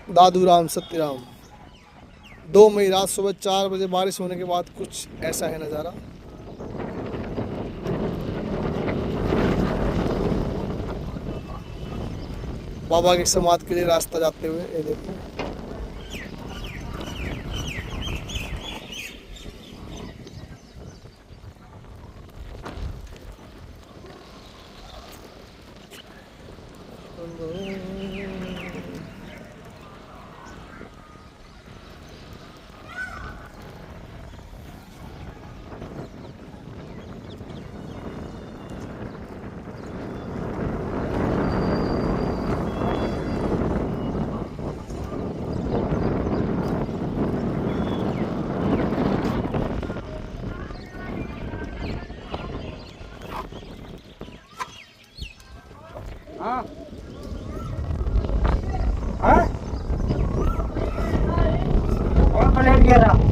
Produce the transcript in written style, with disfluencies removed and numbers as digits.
दादू राम सत्यराम। 2 मई रात सुबह 4 बजे बारिश होने के बाद कुछ ऐसा है नज़ारा। बाबा की समाधि के लिए रास्ता जाते हुए ये देखो। हाँ हाँ और प्लेट गया था।